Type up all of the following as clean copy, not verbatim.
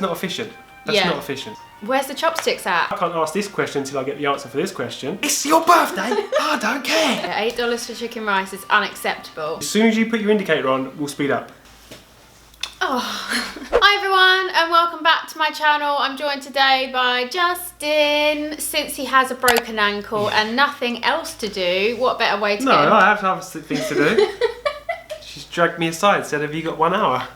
not efficient. That's not efficient. Where's the chopsticks at? I can't ask this question until I get the answer for this question. It's your birthday. I don't care. Yeah, $8 for chicken rice is unacceptable. As soon as you put your indicator on, we'll speed up. Oh. Hi everyone and welcome back to my channel. I'm joined today by Justin. Since he has a broken ankle and nothing else to do, what better way to No, I have other things to do. She's dragged me aside and said, have you got 1 hour?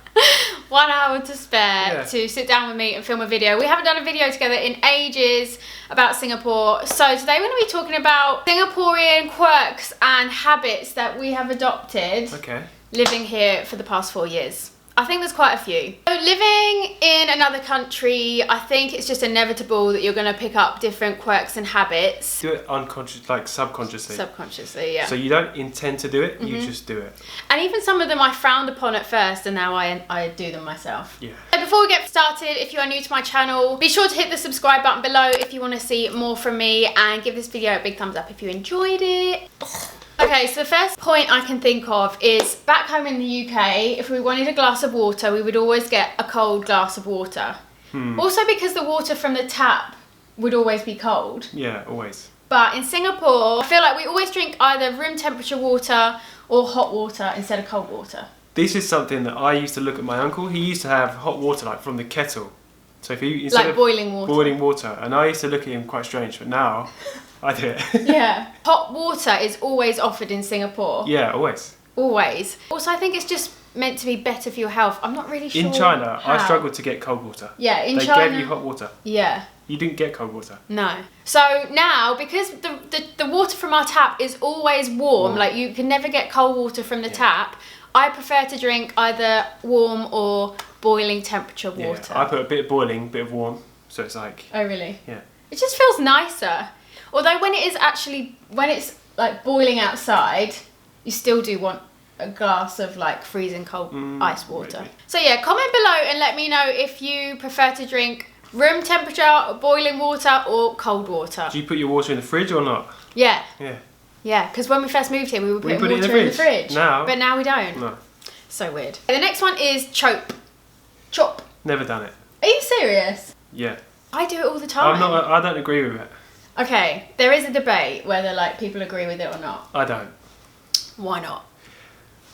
1 hour to spare to sit down with me and film a video. We haven't done a video together in ages about Singapore. So today we're going to be talking about Singaporean quirks and habits that we have adopted living here for the past 4 years. I think there's quite a few. So living in another country, I think it's just inevitable that you're going to pick up different quirks and habits. Do it unconsciously, like subconsciously. Subconsciously, yeah. So you don't intend to do it, you just do it. And even some of them I frowned upon at first and now I do them myself. Yeah. So before we get started, if you are new to my channel, be sure to hit the subscribe button below if you want to see more from me, and give this video a big thumbs up if you enjoyed it. Okay, so the first point I can think of is back home in the UK, if we wanted a glass of water, we would always get a cold glass of water. Also because the water from the tap would always be cold. Yeah, always. But in Singapore, I feel like we always drink either room temperature water or hot water instead of cold water. This is something that I used to look at my uncle. He used to have hot water like from the kettle. So if he like boiling water. Boiling water. And I used to look at him quite strange, but now I do it. Yeah. Hot water is always offered in Singapore. Yeah, always. Always. Also, I think it's just meant to be better for your health. I'm not really sure. In China, how. I struggled to get cold water. Yeah, in China. They gave you hot water. Yeah. You didn't get cold water. No. So now, because the water from our tap is always warm, like you can never get cold water from the tap, I prefer to drink either warm or boiling temperature water. I put a bit of boiling, bit of warm, so it's like... Oh, really? Yeah. It just feels nicer. Although when it's like boiling outside, you still do want a glass of like freezing cold ice water. Maybe. So yeah, comment below and let me know if you prefer to drink room temperature, boiling water or cold water. Do you put your water in the fridge or not? Yeah. Yeah. Yeah, because when we first moved here, we were putting put water in the fridge. Now? But now we don't. No. So weird. The next one is chop. Chop. Never done it. Are you serious? Yeah. I do it all the time. I don't agree with it. Okay, there is a debate whether like people agree with it or not. I don't. Why not?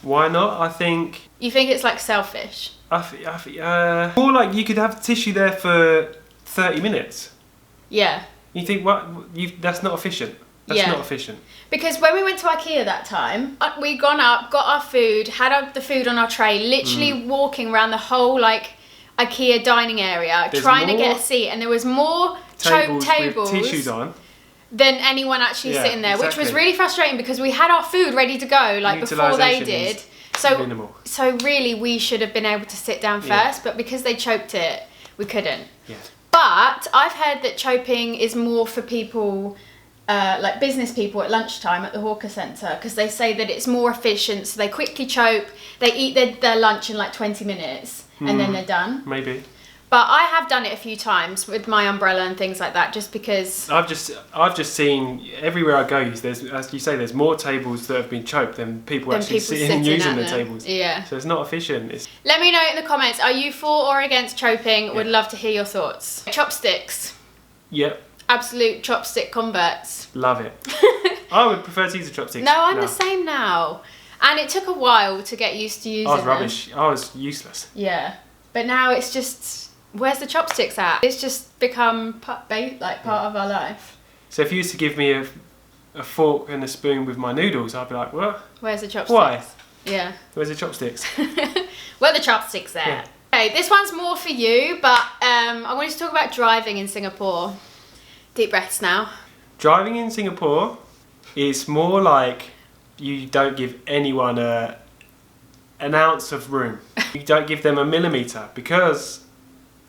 Why not? I think... You think it's like selfish? More like you could have tissue there for 30 minutes. Yeah. You think, what? That's not efficient. That's not efficient. Because when we went to IKEA that time, we'd gone up, got our food, had the food on our tray, literally walking around the whole like IKEA dining area, trying to get a seat, and there was more tables with tissues on than anyone actually sitting there, which was really frustrating because we had our food ready to go like before they did. So really we should have been able to sit down first, but because they choked it, we couldn't. Yeah. But I've heard that choping is more for people like business people at lunchtime at the hawker centre, because they say that it's more efficient, so they quickly chope, they eat their lunch in like 20 minutes and then they're done. Maybe. But I have done it a few times with my umbrella and things like that, just because... I've just seen everywhere I go, there's, as you say, there's more tables that have been choked than people actually sitting and using the tables. Yeah. So it's not efficient. Let me know in the comments, are you for or against choping? Would love to hear your thoughts. Chopsticks. Yep. Absolute chopstick converts. Love it. I would prefer to use a chopstick. No, I'm the same now. And it took a while to get used to using them. I was rubbish. I was useless. Yeah. But now it's just, where's the chopsticks at? It's just become part of our life. So if you used to give me a fork and a spoon with my noodles, I'd be like, what? Where's the chopsticks? Why? Yeah. Where's the chopsticks? Where are the chopsticks there? Yeah. Okay, this one's more for you, but I wanted to talk about driving in Singapore. Deep breaths now. Driving in Singapore is more like you don't give anyone an ounce of room. You don't give them a millimetre, because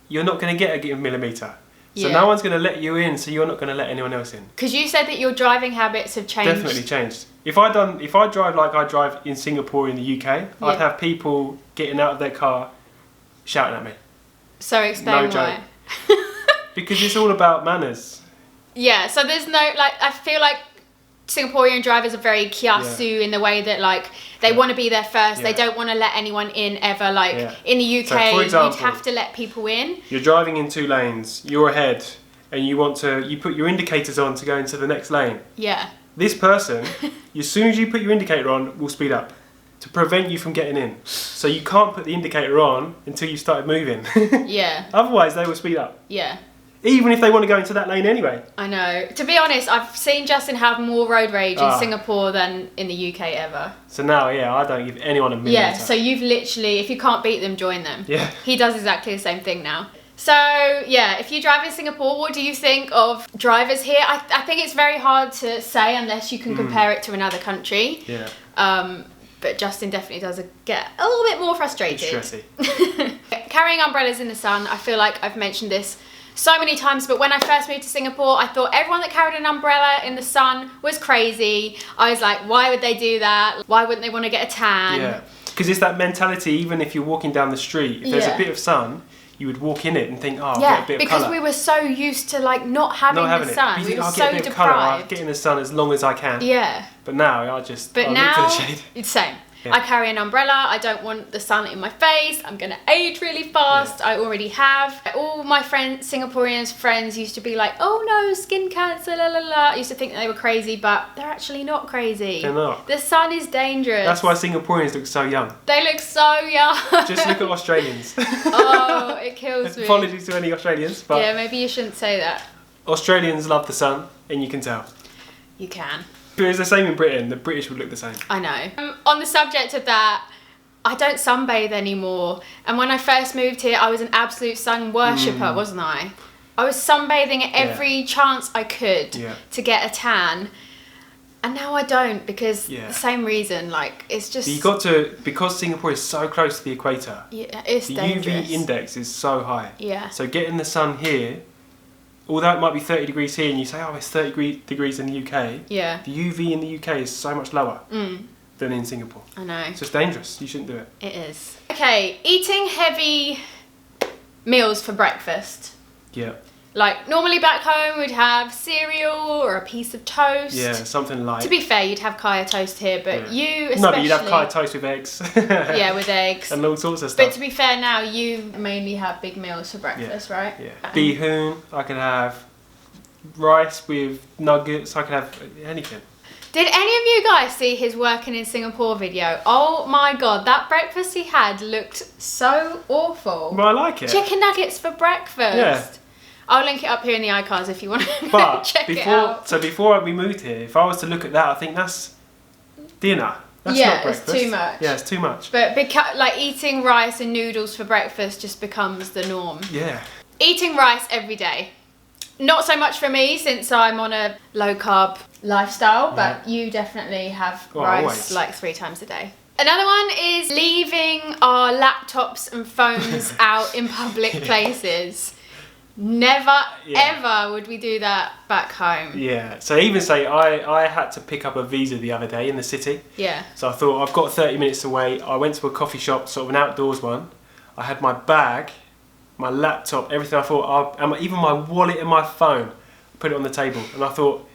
you're not going to get a millimetre. So no one's going to let you in, so you're not going to let anyone else in. Because you said that your driving habits have changed. Definitely changed. If I drive like I drive in Singapore in the UK, I'd have people getting out of their car shouting at me. So explain why. Because it's all about manners. Yeah, so there's no, like, I feel like Singaporean drivers are very kiasu in the way that like they want to be there first. They don't want to let anyone in ever. Like in the UK, so for example, you'd have to let people in. You're driving in 2 lanes, you're ahead, and you put your indicators on to go into the next lane. Yeah. This person, as soon as you put your indicator on, will speed up to prevent you from getting in. So you can't put the indicator on until you started moving. Yeah. Otherwise, they will speed up. Yeah. Even if they want to go into that lane anyway. I know. To be honest, I've seen Justin have more road rage in Singapore than in the UK ever. So now, I don't give anyone a millimeter. Yeah, so you've literally, if you can't beat them, join them. Yeah. He does exactly the same thing now. So, yeah, if you drive in Singapore, what do you think of drivers here? I think it's very hard to say unless you can compare it to another country. Yeah. But Justin definitely does get a little bit more frustrated. It's stressy. Carrying umbrellas in the sun, I feel like I've mentioned this so many times, but when I first moved to Singapore, I thought everyone that carried an umbrella in the sun was crazy. I was like, why would they do that? Why wouldn't they want to get a tan? Yeah, because it's that mentality, even if you're walking down the street, if there's a bit of sun, you would walk in it and think, I'll get a bit of colour. Because we were so used to like not having the sun. You We think, were I'll so get a bit of colour, I'll deprived. get in the sun as long as I can. Yeah. But now, I'll look for the shade. It's same. Yeah. I carry an umbrella. I don't want the sun in my face. I'm going to age really fast. I already have. All my Singaporean friends used to be like, oh no, skin cancer, la la la. I used to think they were crazy, but they're actually not crazy. They're not. The sun is dangerous. That's why Singaporeans look so young. They look so young. Just look at Australians. Oh, it kills me. Apologies to any Australians, but yeah, maybe you shouldn't say that. Australians love the sun, and you can tell. You can. But it's the same in Britain. The British would look the same. I know. On the subject of that, I don't sunbathe anymore. And when I first moved here, I was an absolute sun worshipper, wasn't I? I was sunbathing at every chance I could to get a tan. And now I don't, because the same reason, like, it's just... You got to, because Singapore is so close to the equator, it's dangerous. UV index is so high. Yeah. So getting the sun here, although it might be 30 degrees here and you say, oh, it's 30 degrees in the UK, the UV in the UK is so much lower than in Singapore. I know. So it's dangerous. You shouldn't do it. It is. Okay, eating heavy meals for breakfast. Yeah. Like, normally back home we'd have cereal or a piece of toast. Yeah, something light. To be fair, you'd have kaya toast here, but you especially... No, but you'd have kaya toast with eggs. Yeah, with eggs. And all sorts of stuff. But to be fair now, you mainly have big meals for breakfast, right? Yeah. Bee hoon, I could have rice with nuggets, I could have anything. Did any of you guys see his working in Singapore video? Oh my god, that breakfast he had looked so awful. Well, I like it. Chicken nuggets for breakfast. Yeah. I'll link it up here in the icons if you want to check it out. So before we moved here, if I was to look at that, I think that's dinner. That's not breakfast. It's too much. Yeah, it's too much. But like eating rice and noodles for breakfast just becomes the norm. Yeah. Eating rice every day. Not so much for me since I'm on a low carb lifestyle, but you definitely have rice always. like 3 times a day. Another one is leaving our laptops and phones out in public places. Never ever would we do that back home. Yeah, so even say I had to pick up a visa the other day in the city. Yeah. So I thought, I've got 30 minutes to wait. I went to a coffee shop, sort of an outdoors one. I had my bag, my laptop, everything. I thought, even my wallet and my phone, put it on the table. And I thought,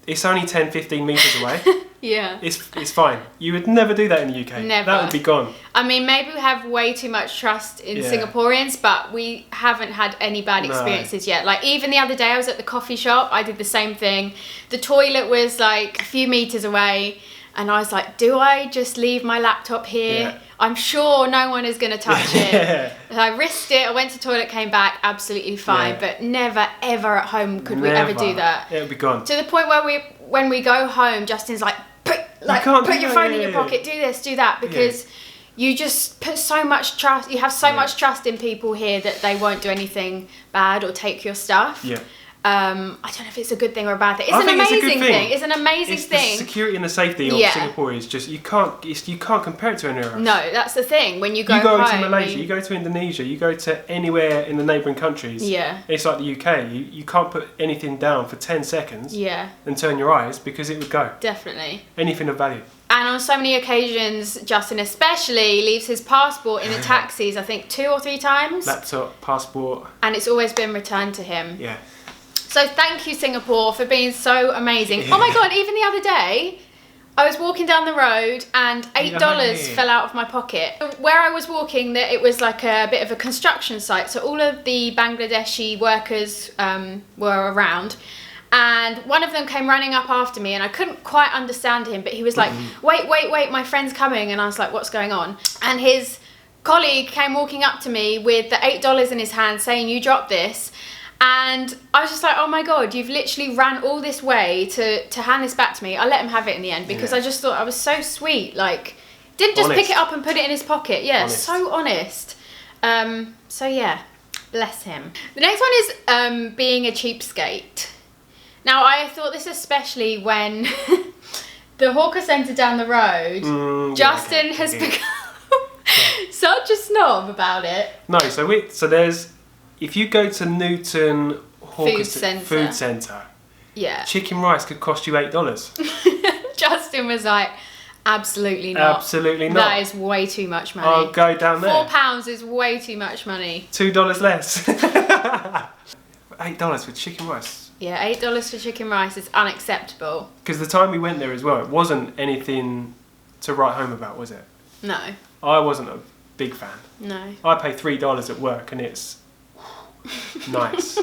it's only 10, 15 metres away. Yeah. It's fine. You would never do that in the UK. Never. That would be gone. I mean, maybe we have way too much trust in Singaporeans, but we haven't had any bad experiences yet. Like, even the other day, I was at the coffee shop. I did the same thing. The toilet was like a few metres away. And I was like, do I just leave my laptop here? Yeah. I'm sure no one is going to touch it. And I risked it. I went to the toilet, came back, absolutely fine. Yeah. But never, ever at home could we ever do that. It would be gone. To the point where when we go home, Justin's like, put your phone in your pocket, do this, do that. Because you just put so much trust, you have so much trust in people here that they won't do anything bad or take your stuff. Yeah. I don't know if it's a good thing or a bad thing. It's an amazing thing. It's an amazing thing. The security and the safety of Singapore is just you can't compare it to anywhere else. No, that's the thing. When you go to home, Malaysia, you go to Indonesia, you go to anywhere in the neighbouring countries. Yeah. It's like the UK. You can't put anything down for 10 seconds. Yeah. And turn your eyes because it would go. Definitely. Anything of value. And on so many occasions, Justin especially leaves his passport in the taxis. I think 2 or 3 times. Laptop, passport. And it's always been returned to him. Yeah. So So thank you, Singapore, for being so amazing. Yeah. Oh my God, even the other day, I was walking down the road and $8 fell out of my pocket. Where I was walking, it was like a bit of a construction site. So all of the Bangladeshi workers were around. And one of them came running up after me and I couldn't quite understand him, but he was like, wait, my friend's coming. And I was like, what's going on? And his colleague came walking up to me with the $8 in his hand saying, you dropped this. And I was just like, oh my God, you've literally ran all this way to hand this back to me. I let him have it in the end because I just thought I was so sweet. Like, didn't just pick it up and put it in his pocket. Yeah, so honest. So yeah, bless him. The next one is being a cheapskate. Now, I thought this especially when the hawker centre down the road, Justin has become such a snob about it. No, so there's, if you go to Newton Food Centre, yeah, chicken rice could cost you $8. Justin was like, absolutely not. Absolutely not. That is way too much money. I'll go down there. £4 is way too much money. $2 less. $8 for chicken rice. Yeah, $8 for chicken rice is unacceptable. Because the time we went there as well, it wasn't anything to write home about, was it? No. I wasn't a big fan. No. I pay $3 at work and it's nice.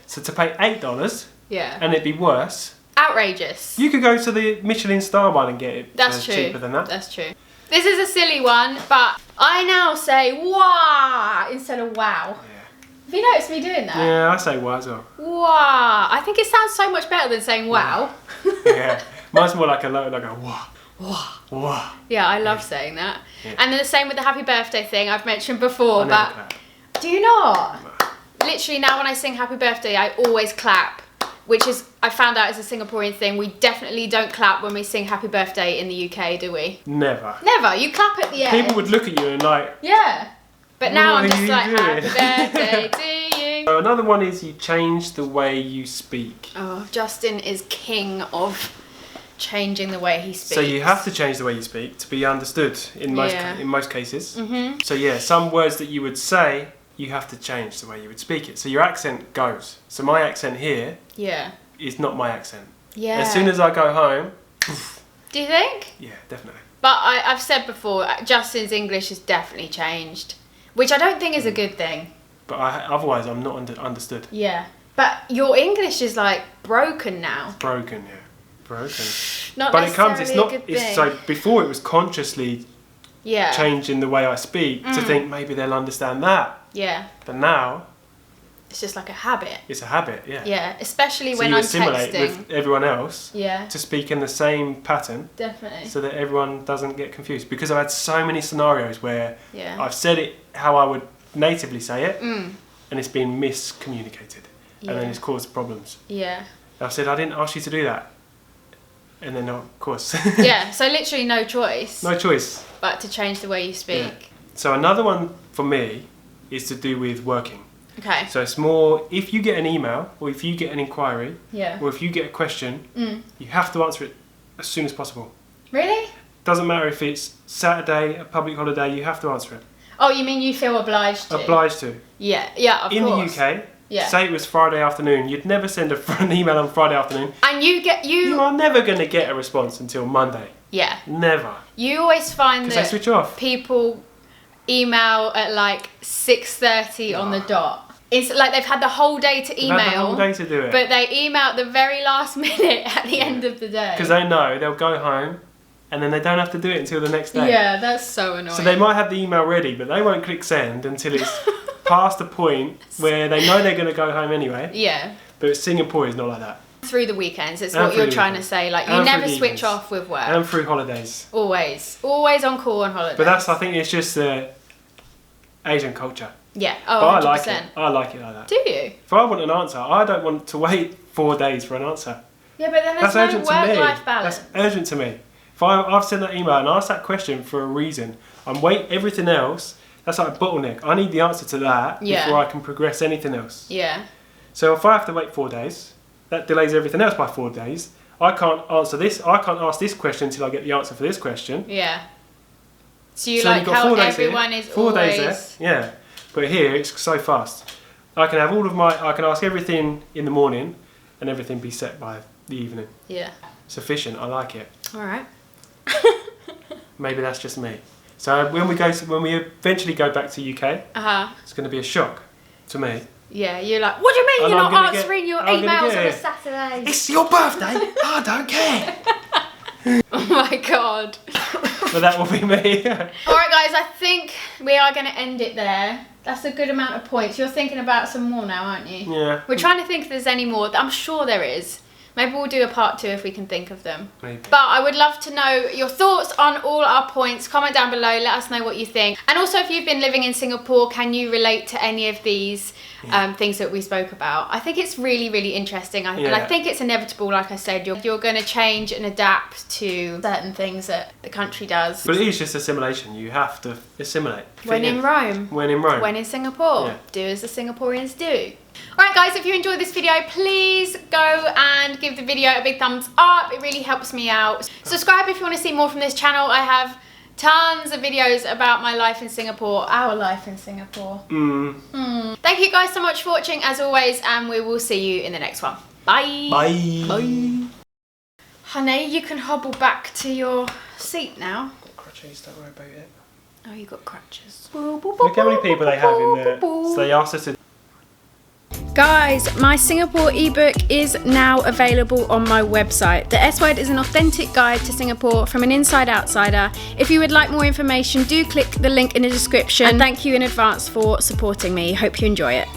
So to pay $8 and it'd be worse. Outrageous. You could go to the Michelin star one and get it true. Cheaper than that. That's true. This is a silly one, but I now say wah instead of wow. Yeah. Have you noticed me doing that? Yeah, I say wow as well. Wow. I think it sounds so much better than saying wow. Yeah. Mine's more like a wah. Wah. Wah. Yeah, I love saying that. Yeah. And then the same with the happy birthday thing I've mentioned before. But clap. Do you not? No. Literally now when I sing happy birthday, I always clap. Which is, I found out is a Singaporean thing. We definitely don't clap when we sing happy birthday in the UK, do we? Never. Never. You clap at the end. People would look at you and like... Yeah. But now I'm just like, happy birthday to you. So another one is you change the way you speak. Oh, Justin is king of changing the way he speaks. So you have to change the way you speak to be understood in most cases. Mm-hmm. So yeah, some words that you would say, you have to change the way you would speak it. So your accent goes. So my accent here is not my accent. Yeah. As soon as I go home... Poof. Do you think? Yeah, definitely. But I've said before, Justin's English has definitely changed. Which I don't think is a good thing. But otherwise I'm not understood. Yeah. But your English is like broken now. Broken, yeah. Broken. Not but necessarily it's not, a good thing. So before it was consciously changing the way I speak to think maybe they'll understand that. Yeah. But now... It's just like a habit. It's a habit, yeah. Yeah, especially when I'm assimilate texting. with everyone else to speak in the same pattern. Definitely. So that everyone doesn't get confused. Because I've had so many scenarios where I've said it how I would natively say it and it's been miscommunicated. And then it's caused problems. Yeah. I've said, I didn't ask you to do that. And then, of course. Yeah, so literally no choice. No choice. But to change the way you speak. Yeah. So another one for me is to do with working. Okay. So it's more, if you get an email or if you get an inquiry or if you get a question, you have to answer it as soon as possible. Really? Doesn't matter if it's Saturday, a public holiday, you have to answer it. Oh, you mean you feel obliged to? Obliged to. Yeah, of course. In the UK, say it was Friday afternoon, you'd never send an email on Friday afternoon. And you are never going to get a response until Monday. Yeah. Never. You always find that they switch off. People email at like 6:30 on the dot. It's like they've had the whole day to email. They've had the whole day to do it. But they email at the very last minute at the end of the day. Because they know they'll go home and then they don't have to do it until the next day. Yeah, that's so annoying. So they might have the email ready, but they won't click send until it's past the point where they know they're going to go home anyway. Yeah. But Singapore is not like that. Through the weekends, it's what you're trying to say. Like, you never switch off with work. And through holidays. Always. Always on call on holidays. But I think it's just the Asian culture. Yeah, oh, but 100%. I like it like that. Do you? If I want an answer, I don't want to wait 4 days for an answer. Yeah, but then there's no work-life balance. That's urgent to me. If I've sent that email and asked that question for a reason, I'm waiting everything else, that's like a bottleneck. I need the answer to that before I can progress anything else. Yeah. So if I have to wait 4 days, that delays everything else by 4 days. I can't answer this. I can't ask this question until I get the answer for this question. Yeah. So you like how everyone is 4 always... days there. Yeah. But here, it's so fast. I can have all of my, I can ask everything in the morning and everything be set by the evening. Yeah. It's efficient, I like it. Alright. Maybe that's just me. So when we eventually go back to UK, it's going to be a shock to me. Yeah, you're like, what do you mean And you're I'm not gonna answering your emails on a Saturday? It's your birthday, I don't care. Oh my god. But that will be me. Alright guys, I think we are going to end it there. That's a good amount of points. You're thinking about some more now, aren't you? Yeah. We're trying to think if there's any more. I'm sure there is. Maybe we'll do a part 2 if we can think of them. Maybe. But I would love to know your thoughts on all our points. Comment down below, let us know what you think. And also if you've been living in Singapore, can you relate to any of these things that we spoke about? I think it's really, really interesting. And I think it's inevitable, like I said, you're going to change and adapt to certain things that the country does. But it is just assimilation. You have to assimilate. When in Rome. When in Rome. When in Singapore. Yeah. Do as the Singaporeans do. Alright guys, if you enjoyed this video, please go and give the video a big thumbs up. It really helps me out. Subscribe if you want to see more from this channel. I have tons of videos about my life in Singapore, our life in Singapore. Thank you guys so much for watching as always, and we will see you in the next one. Bye. Bye. Bye. Honey, you can hobble back to your seat now. Got crutches, don't worry about it. Oh, you got crutches. Look how many people they have in there. So they asked us to... Guys, my Singapore ebook is now available on my website. The S Word is an authentic guide to Singapore from an inside outsider. If you would like more information, do click the link in the description. And thank you in advance for supporting me. Hope you enjoy it.